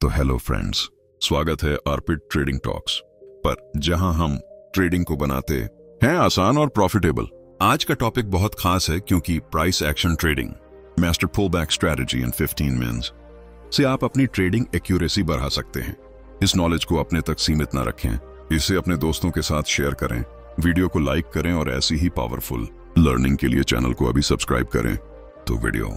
तो hello friends, स्वागत है आरपीट ट्रेडिंग टॉक्स पर, जहां हम ट्रेडिंग को बनाते हैं आसान और प्रॉफिटेबल। आज का टॉपिक बहुत खास है क्योंकि price action trading master pullback strategy in 15 minutes से आप अपनी ट्रेडिंग एक्यूरेसी बढ़ा सकते हैं। इस नॉलेज को अपने तक सीमित न रखें, इसे अपने दोस्तों के साथ शेयर करें, वीडियो को लाइक करें और ऐसी ही पावरफुल लर्निंग के लिए चैनल को अभी सब्सक्राइब करें। तो वीडियो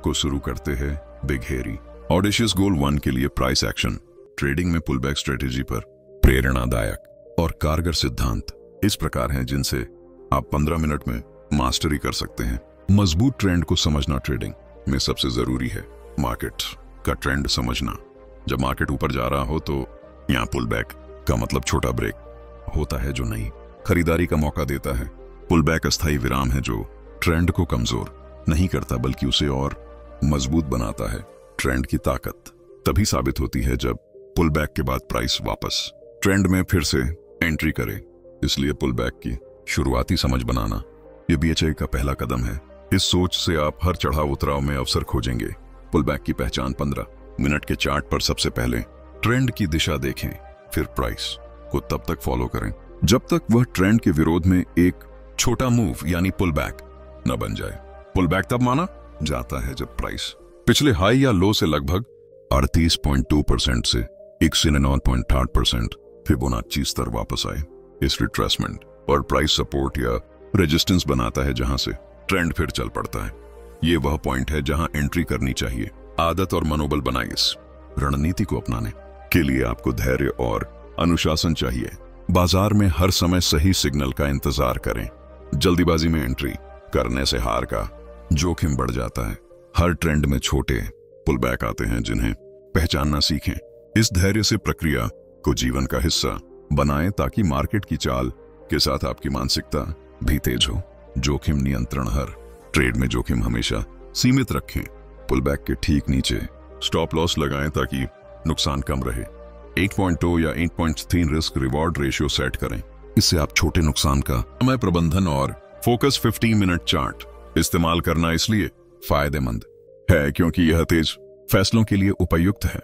को शुरू करते हैं। बिग हेरी ऑडिशियस गोल 1 के लिए प्राइस एक्शन ट्रेडिंग में पुलबैक स्ट्रेटेजी पर प्रेरणादायक और कारगर सिद्धांत इस प्रकार हैं जिनसे आप 15 मिनट में मास्टरी कर सकते हैं। मजबूत ट्रेंड को समझना ट्रेडिंग में सबसे जरूरी है। मार्केट का ट्रेंड समझना। जब मार्केट ऊपर जा रहा हो तो यहाँ पुलबैक का मतलब छोटा ब्रेक होता है जो नई खरीदारी का मौका देता है। पुलबैक अस्थायी विराम है जो ट्रेंड को कमजोर नहीं करता बल्कि उसे और मजबूत बनाता है। ट्रेंड की ताकत तभी साबित होती है जब पुलबैक के बाद प्राइस वापस ट्रेंड में फिर से एंट्री करे। इसलिए पुलबैक की शुरुआती समझ बनाना ये बीएचआई का पहला कदम है। इस सोच से आप हर चढ़ाव उतराव में अवसर खोजेंगे। पुलबैक की पहचान 15 मिनट के चार्ट पर सबसे पहले ट्रेंड की दिशा देखें, फिर प्राइस को तब तक फॉलो करें जब तक वह ट्रेंड के विरोध में एक छोटा मूव यानी पुलबैक न बन जाए। पुलबैक तब माना जाता है जब प्राइस पिछले हाई या लो से लगभग 38.2% से 109.8% फिबोनाची स्तर वापस आए। इस रिट्रेसमेंट और प्राइस सपोर्ट या रेजिस्टेंस बनाता है जहां से ट्रेंड फिर चल पड़ता है। ये वह पॉइंट है जहां एंट्री करनी चाहिए। आदत और मनोबल बनाए। इस रणनीति को अपनाने के लिए आपको धैर्य और अनुशासन चाहिए। बाजार में हर समय सही सिग्नल का इंतजार करें। जल्दीबाजी में एंट्री करने से हार का जोखिम बढ़ जाता है। हर ट्रेंड में छोटे पुलबैक आते हैं जिन्हें पहचानना सीखें। इस धैर्य से प्रक्रिया को जीवन का हिस्सा बनाएं ताकि मार्केट की चाल के साथ आपकी मानसिकता भी तेज हो। जोखिम नियंत्रण। हर ट्रेड में जोखिम हमेशा सीमित रखें। पुलबैक के ठीक नीचे स्टॉप लॉस लगाएं ताकि नुकसान कम रहे। 8.2 या 8.3 रिस्क रिवॉर्ड रेशियो सेट करें। इससे आप छोटे नुकसान का समय प्रबंधन और फोकस 15 मिनट चार्ट इस्तेमाल करना इसलिए फायदेमंद है क्योंकि यह तेज फैसलों के लिए उपयुक्त है।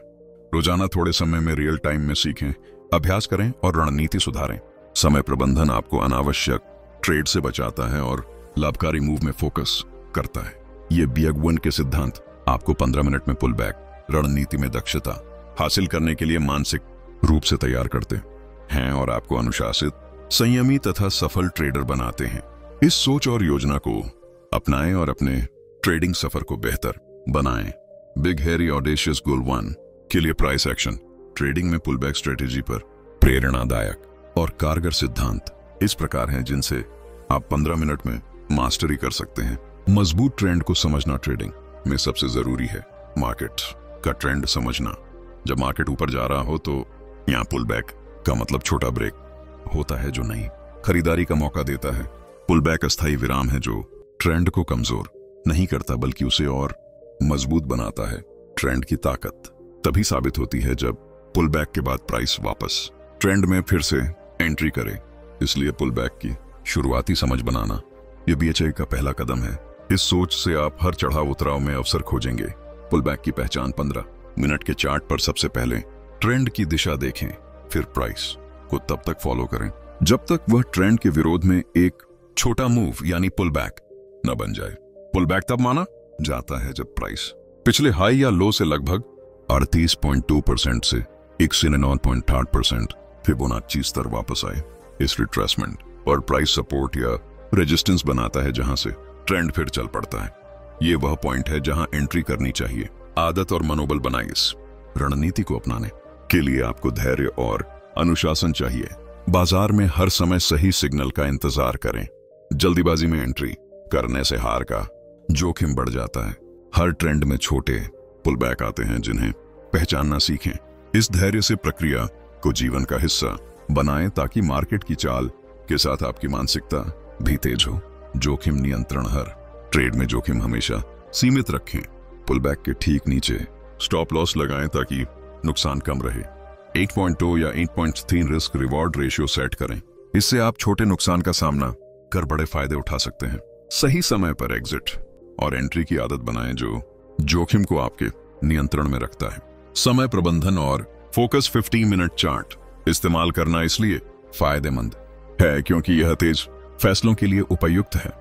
रोजाना थोड़े समय में रियल टाइम में सीखें, अभ्यास करें और रणनीति सुधारें। समय प्रबंधन आपको अनावश्यक ट्रेड से बचाता है और लाभकारी मूव में फोकस करता है। ये बिग वन के सिद्धांत आपको 15 मिनट में पुलबैक रणनीति में दक्षता हासिल करने के लिए मानसिक रूप से तैयार करते हैं और आपको अनुशासित, संयमी तथा सफल ट्रेडर बनाते हैं। इस सोच और योजना को अपनाएं और अपने ट्रेडिंग सफर को बेहतर बनाएं। बिग हेरी ऑडिशियस गोल 1 के लिए प्राइस एक्शन ट्रेडिंग में पुलबैक स्ट्रेटेजी पर प्रेरणादायक और कारगर सिद्धांत इस प्रकार हैं जिनसे आप 15 मिनट में मास्टरी कर सकते हैं। मजबूत ट्रेंड को समझना ट्रेडिंग में सबसे जरूरी है। मार्केट का ट्रेंड समझना। जब मार्केट ऊपर जा रहा हो तो यहाँ पुलबैक का मतलब छोटा ब्रेक होता है जो नई खरीदारी का मौका देता है। पुलबैक अस्थायी विराम है जो ट्रेंड को कमजोर नहीं करता बल्कि उसे और मजबूत बनाता है। ट्रेंड की ताकत तभी साबित होती है जब पुलबैक के बाद प्राइस वापस ट्रेंड में फिर से एंट्री करे। इसलिए पुलबैक की शुरुआती समझ बनाना यह बीएचआई का पहला कदम है। इस सोच से आप हर चढ़ाव उतराव में अवसर खोजेंगे। पुलबैक की पहचान 15 मिनट के चार्ट पर सबसे पहले ट्रेंड की दिशा देखें, फिर प्राइस को तब तक फॉलो करें जब तक वह ट्रेंड के विरोध में एक छोटा मूव यानी पुलबैक न बन जाए। पुलबैक तब माना जाता है जब प्राइस पिछले हाई या लो से लगभग 38.2% से 109.8% फिबोनाची स्तर वापस आए। इस रिट्रेसमेंट और प्राइस सपोर्ट या रेजिस्टेंस बनाता है जहां से ट्रेंड फिर चल पड़ता है। ये वह पॉइंट है जहां एंट्री करनी चाहिए। आदत और मनोबल बनाए। इस रणनीति को अपनाने के लिए आपको धैर्य और अनुशासन चाहिए। बाजार में हर समय सही सिग्नल का इंतजार करें। जल्दीबाजी में एंट्री करने से हार का जोखिम बढ़ जाता है। हर ट्रेंड में छोटे पुलबैक आते हैं जिन्हें पहचानना सीखें। इस धैर्य से प्रक्रिया को जीवन का हिस्सा बनाएं ताकि मार्केट की चाल के साथ आपकी मानसिकता भी तेज हो। जोखिम नियंत्रण। हर ट्रेड में जोखिम हमेशा सीमित रखें। पुलबैक के ठीक नीचे स्टॉप लॉस लगाएं ताकि नुकसान कम रहे। 8.2 या 8.3 रिस्क रिवॉर्ड रेशियो सेट करें। इससे आप छोटे नुकसान का सामना कर बड़े फायदे उठा सकते हैं। सही समय पर एग्जिट और एंट्री की आदत बनाएं जो जोखिम को आपके नियंत्रण में रखता है। समय प्रबंधन और फोकस 15 मिनट चार्ट इस्तेमाल करना इसलिए फायदेमंद है क्योंकि यह तेज फैसलों के लिए उपयुक्त है।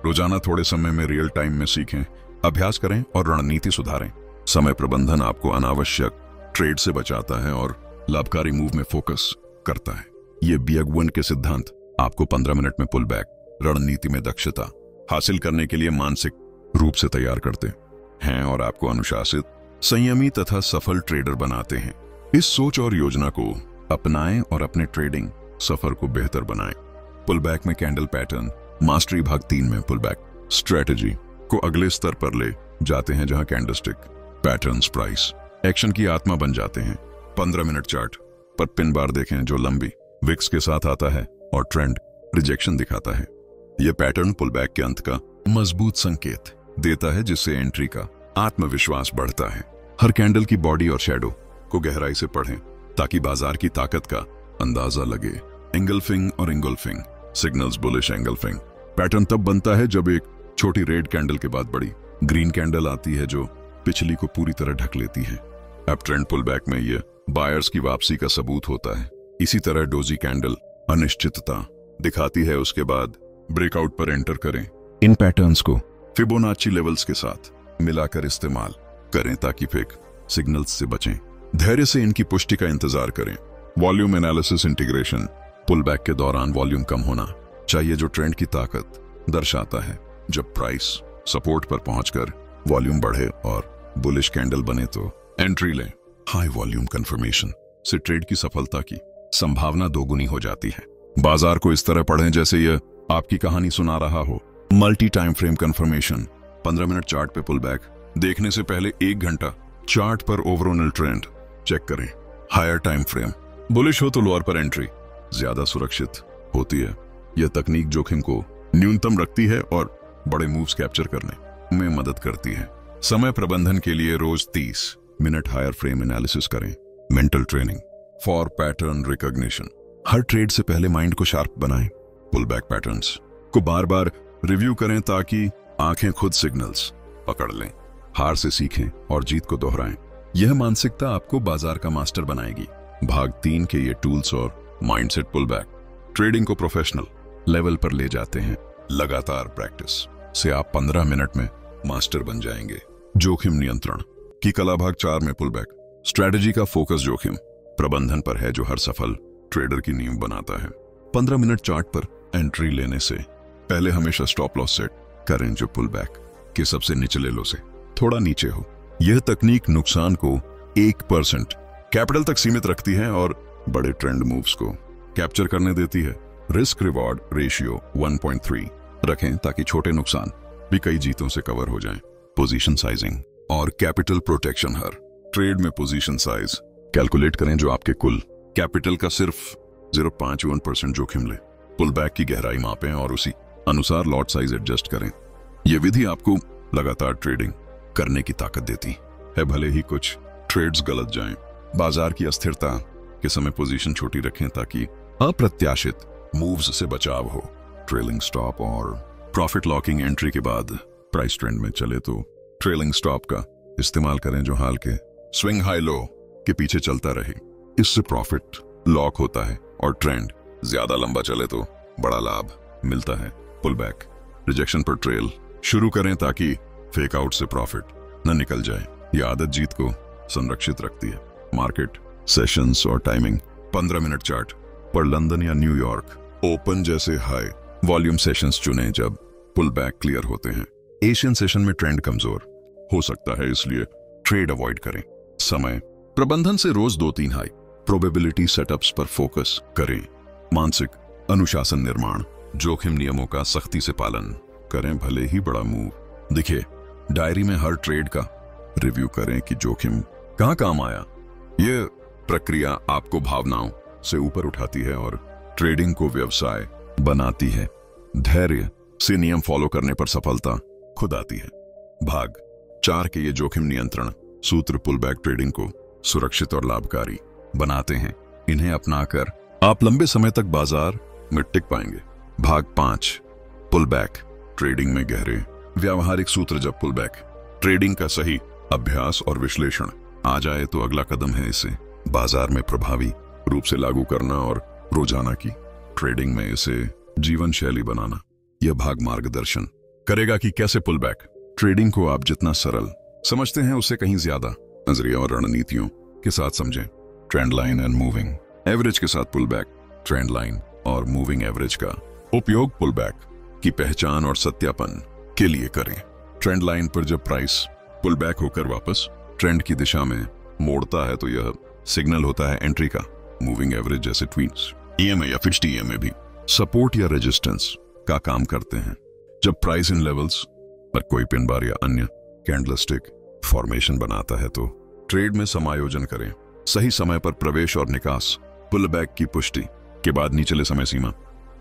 रोजाना थोड़े समय में रियल टाइम में सीखें, अभ्यास करें और रणनीति सुधारें। समय प्रबंधन आपको अनावश्यक ट्रेड से बचाता है और लाभकारी मूव में फोकस करता है। ये बियगवन के सिद्धांत आपको 15 मिनट में पुल बैक रणनीति में दक्षता हासिल करने के लिए मानसिक रूप से तैयार करते हैं और आपको अनुशासित, संयमी तथा सफल ट्रेडर बनाते हैं। इस सोच और योजना को अपनाएं और अपने ट्रेडिंग सफर को बेहतर बनाएं। पुल बैक में कैंडल पैटर्न मास्टरी भाग 3 में पुल बैक स्ट्रेटजी को अगले स्तर पर ले जाते हैं, जहां कैंडलस्टिक पैटर्न्स प्राइस एक्शन की आत्मा बन जाते हैं। 15 मिनट चार्ट पर पिन बार देखें जो लंबी विक्स के साथ आता है और ट्रेंड रिजेक्शन दिखाता है। यह पैटर्न पुल बैक के अंत का मजबूत संकेत देता है, जिससे एंट्री का आत्मविश्वास बढ़ता है। हर कैंडल की बॉडी और शैडो को गहराई से पढ़ें ताकि बाजार की ताकत का अंदाजा लगे। एंगल्फिंग और engulfing signals bullish engulfing pattern तब बनता है जब एक छोटी रेड कैंडल के बाद बड़ी ग्रीन कैंडल आती है जो पिछली को पूरी तरह ढक लेती है। अब ट्रेंड पुल बैक में यह बायर्स की वापसी का सबूत होता है। इसी तरह डोजी कैंडल अनिश्चितता दिखाती है, उसके बाद ब्रेकआउट पर एंटर करें। इन पैटर्न्स को फिबोनाची लेवल्स के साथ मिलाकर इस्तेमाल करें ताकि फेक सिग्नल्स से बचें। धैर्य से इनकी पुष्टि का इंतजार करें। Volume analysis integration pull back के दौरान वॉल्यूम कम होना चाहिए जो ट्रेंड की ताकत दर्शाता है। जब प्राइस सपोर्ट पर पहुंचकर वॉल्यूम बढ़े और बुलिश कैंडल बने तो एंट्री लें। हाई वॉल्यूम कंफर्मेशन से ट्रेड की सफलता की संभावना दोगुनी हो जाती है। बाजार को इस तरह पढ़ें जैसे यह आपकी कहानी सुना रहा हो। Multi time frame confirmation 15 minute chart पे पुल बैक देखने से पहले 1 घंटा चार्ट पर ओवरऑल ट्रेंड चेक करें। हायर टाइम फ्रेम बुलिश हो तो लोअर पर एंट्री ज्यादा सुरक्षित होती है। यह तकनीक जोखिम को न्यूनतम रखती है और बड़े मूव्स कैप्चर करने में मदद करती है। समय प्रबंधन के लिए रोज 30 मिनट हायर फ्रेम एनालिसिस करें। Mental training for pattern recognition her trade से पहले माइंड को शार्प बनाएं। पुल बैक पैटर्न्स को बार बार रिव्यू करें ताकि आंखें खुद सिग्नल्स पकड़ लें। हार से सीखें और जीत को दोहराएं। यह मानसिकता आपको बाजार का मास्टर बनाएगी। भाग 3 के ये टूल्स और माइंडसेट पुल बैक ट्रेडिंग को प्रोफेशनल लेवल पर ले जाते हैं। लगातार प्रैक्टिस से आप 15 मिनट में मास्टर बन जाएंगे। जोखिम नियंत्रण की कला भाग 4 में पुल बैक स्ट्रेटजी का फोकस जोखिम प्रबंधन पर है जो हर सफल ट्रेडर की नींव बनाता है। 15 मिनट चार्ट पर एंट्री लेने से पहले हमेशा स्टॉप लॉस सेट करें जो पुल बैक के सबसे निचले लो से थोड़ा नीचे हो। यह तकनीक नुकसान को 1% कैपिटल तक सीमित रखती है और बड़े ट्रेंड मूव्स को कैप्चर करने देती है। रिस्क रिवॉर्ड रेशियो 1.3 रखें ताकि छोटे नुकसान भी कई जीतों से कवर हो जाएं। पोजीशन साइजिंग और कैपिटल प्रोटेक्शन हर ट्रेड में पोजीशन साइज कैलकुलेट करें जो आपके कुल कैपिटल का सिर्फ 0.1% जोखिम ले। पुल बैक की गहराई मापें और उसी अनुसार लॉट साइज एडजस्ट करें। यह विधि आपको लगातार ट्रेडिंग करने की ताकत देती है, भले ही कुछ ट्रेड्स गलत जाएं। बाजार की अस्थिरता के समय पोजीशन छोटी रखें ताकि अप्रत्याशित मूव्स से बचाव हो। ट्रेलिंग स्टॉप और प्रॉफिट लॉकिंग एंट्री के बाद प्राइस ट्रेंड में चले तो ट्रेलिंग स्टॉप का इस्तेमाल करें जो हाल के स्विंग हाई लो के पीछे चलता रहे। इससे प्रॉफिट लॉक होता है और ट्रेंड ज्यादा लंबा चले तो बड़ा लाभ मिलता है। पुल बैक रिजेक्शन पर ट्रेल शुरू करें ताकि फेक आउट से प्रॉफिट न निकल जाए। यह आदत जीत को संरक्षित रखती है। मार्केट सेशंस और टाइमिंग 15 मिनट चार्ट पर लंदन या न्यूयॉर्क ओपन जैसे हाई वॉल्यूम सेशंस चुनें जब पुल बैक क्लियर होते हैं। एशियन सेशन में ट्रेंड कमजोर हो सकता है, इसलिए ट्रेड अवॉइड करें। समय प्रबंधन से रोज 2-3 हाई प्रोबेबिलिटी सेटअप्स पर फोकस करें। मानसिक अनुशासन निर्माण जोखिम नियमों का सख्ती से पालन करें भले ही बड़ा मूव दिखे। डायरी में हर ट्रेड का रिव्यू करें कि जोखिम कहां काम आया। यह प्रक्रिया आपको भावनाओं से ऊपर उठाती है और ट्रेडिंग को व्यवसाय बनाती है। धैर्य से नियम फॉलो करने पर सफलता खुद आती है। भाग 4 के ये जोखिम नियंत्रण सूत्र पुल बैक ट्रेडिंग को सुरक्षित और लाभकारी बनाते हैं। इन्हें अपनाकर आप लंबे समय तक बाजार में टिक पाएंगे। भाग 5 पुल बैक ट्रेडिंग में गहरे व्यावहारिक सूत्र जब पुल बैक ट्रेडिंग का सही अभ्यास और विश्लेषण आ जाए तो अगला कदम है इसे बाजार में प्रभावी रूप से लागू करना और रोजाना की ट्रेडिंग में इसे जीवन शैली बनाना। यह भाग मार्गदर्शन करेगा कि कैसे पुल बैक ट्रेडिंग को आप जितना सरल समझते हैं उससे कहीं ज्यादा नजरिया और रणनीतियों के साथ समझें। Trend line and moving average के साथ पुल बैक, ट्रेंड लाइन और मूविंग एवरेज का उपयोग पुल बैक की पहचान और सत्यापन के लिए करें। ट्रेंड लाइन पर जब प्राइस पुल बैक होकर वापस ट्रेंड की दिशा में मोड़ता है तो यह सिग्नल होता है एंट्री का। मूविंग एवरेज जैसे ट्वीन्स, ईएमए या फिक्स्ड ईएमए भी सपोर्ट या रेजिस्टेंस का काम करते हैं। जब प्राइस इन लेवल्स पर कोई पिन बार या अन्य कैंडलस्टिक फॉर्मेशन बनाता है तो ट्रेड में समायोजन करें। सही समय पर प्रवेश और निकास पुल बैक की पुष्टि के बाद निचले समय सीमा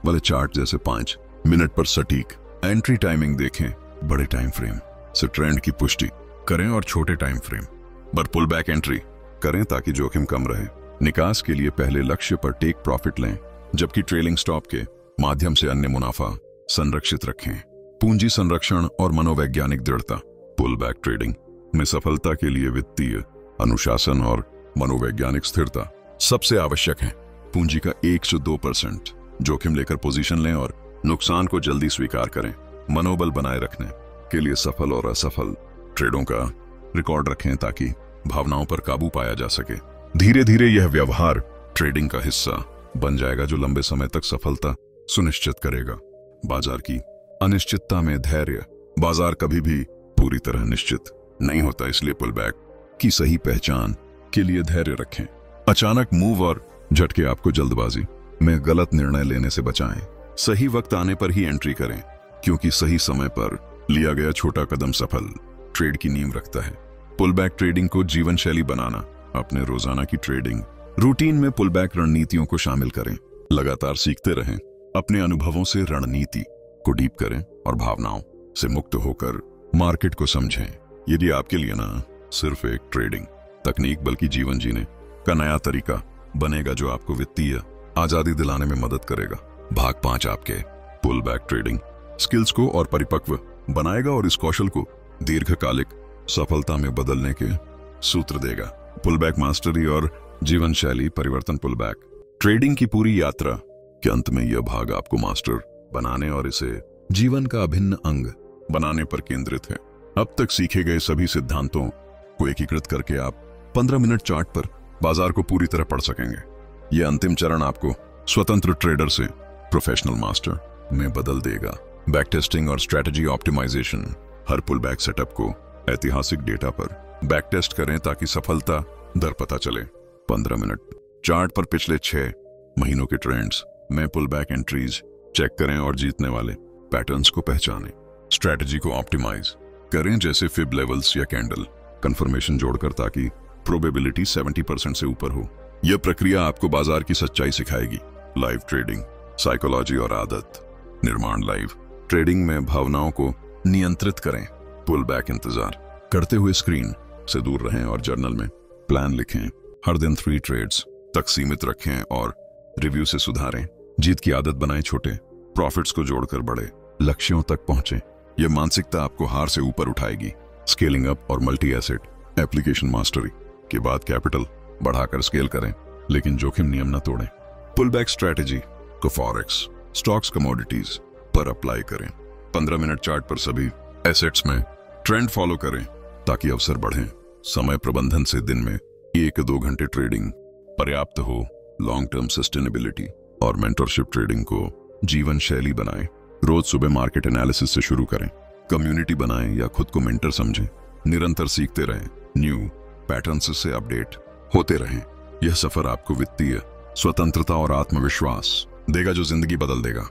वाले चार्ट जैसे 5 मिनट पर सटीक एंट्री टाइमिंग देखें। बड़े टाइम फ्रेम से ट्रेंड की पुष्टि करें और छोटे टाइम फ्रेम पर पुल बैक एंट्री करें ताकि जोखिम कम रहे। निकास के लिए पहले लक्ष्य पर टेक प्रॉफिट लें जबकि ट्रेलिंग स्टॉप के माध्यम से अन्य मुनाफा संरक्षित रखें। पूंजी संरक्षण और मनोवैज्ञानिक दृढ़ता पुल बैक ट्रेडिंग में सफलता के लिए वित्तीय अनुशासन और मनोवैज्ञानिक स्थिरता सबसे आवश्यक है। पूंजी का 1 से 2% जोखिम लेकर पोजीशन लें और नुकसान को जल्दी स्वीकार करें। मनोबल बनाए रखने के लिए सफल और असफल ट्रेडों का रिकॉर्ड रखें ताकि भावनाओं पर काबू पाया जा सके। धीरे धीरे यह व्यवहार ट्रेडिंग का हिस्सा बन जाएगा जो लंबे समय तक सफलता सुनिश्चित करेगा। बाजार की अनिश्चितता में धैर्य बाजार कभी भी पूरी तरह निश्चित नहीं होता, इसलिए पुल बैक की सही पहचान के लिए धैर्य रखें। अचानक मूव और झटके आपको जल्दबाजी में गलत निर्णय लेने से बचाएं। सही वक्त आने पर ही एंट्री करें क्योंकि सही समय पर लिया गया छोटा कदम सफल ट्रेड की नींव रखता है। पुल बैक ट्रेडिंग को जीवन शैली बनाना अपने रोजाना की ट्रेडिंग रूटीन में पुल बैक रणनीतियों को शामिल करें। लगातार सीखते रहें, अपने अनुभवों से रणनीति को डीप करें और भावनाओं से मुक्त होकर मार्केट को समझें। यदि आपके लिए ना सिर्फ एक ट्रेडिंग तकनीक बल्कि जीवन जीने का नया तरीका बनेगा जो आपको वित्तीय आजादी दिलाने में मदद करेगा। भाग 5 आपके पुल बैक ट्रेडिंग स्किल्स को और परिपक्व बनाएगा और इस कौशल को दीर्घकालिक सफलता में बदलने के सूत्र देगा। पुल बैक मास्टरी और जीवन शैली परिवर्तन पुल बैक ट्रेडिंग की पूरी यात्रा के अंत में यह भाग आपको मास्टर बनाने और इसे जीवन का अभिन्न अंग बनाने पर केंद्रित है। अब तक सीखे गए सभी सिद्धांतों को एकीकृत करके आप 15 मिनट चार्ट पर बाजार को पूरी तरह पढ़ सकेंगे। यह अंतिम चरण आपको स्वतंत्र ट्रेडर से प्रोफेशनल मास्टर में बदल देगा। बैक टेस्टिंग और स्ट्रेटजी ऑप्टिमाइजेशन हर पुल बैक सेटअप को ऐतिहासिक डेटा पर बैक टेस्ट करें ताकि सफलता दर पता चले। 15 मिनट चार्ट पर पिछले 6 महीनों के ट्रेंड्स में पुल बैक एंट्रीज चेक करें और जीतने वाले पैटर्न्स को पहचानें। स्ट्रेटजी को ऑप्टिमाइज करें जैसे फिब लेवल्स या कैंडल कंफर्मेशन जोड़कर ताकि प्रोबेबिलिटी 70% से ऊपर हो। यह प्रक्रिया आपको बाजार की सच्चाई सिखाएगी। लाइव ट्रेडिंग साइकोलॉजी और आदत निर्माण लाइव ट्रेडिंग में भावनाओं को नियंत्रित करें। पुल बैक इंतजार करते हुए स्क्रीन से दूर रहें और जर्नल में प्लान लिखें। हर दिन 3 ट्रेड्स तक सीमित रखें और रिव्यू से सुधारें। जीत की आदत बनाएं, छोटे प्रॉफिट्स को जोड़कर बड़े लक्ष्यों तक पहुंचें। यह मानसिकता आपको हार से ऊपर उठाएगी। स्केलिंग अप और मल्टी एसेट एप्लीकेशन मास्टरी के बाद कैपिटल बढ़ाकर स्केल करें लेकिन जोखिम नियम न तोड़ें। पुल बैक स्ट्रेटजी को फॉरेक्स स्टॉक्स कमोडिटीज पर अप्लाई करें। 15 मिनट चार्ट पर सभी एसेट्स में ट्रेंड फॉलो करें ताकि अवसर बढ़ें। समय प्रबंधन से दिन में 1-2 घंटे ट्रेडिंग पर्याप्त हो। लॉन्ग टर्म सस्टेनेबिलिटी और मेंटरशिप ट्रेडिंग को जीवन शैली बनाएं। रोज सुबह मार्केट एनालिसिस से शुरू करें। कम्युनिटी बनाएं या खुद को मेंटर समझें। निरंतर सीखते रहें, न्यू पैटर्न्स से अपडेट होते रहें। यह सफर आपको वित्तीय स्वतंत्रता और आत्मविश्वास देगा जो जिंदगी बदल देगा।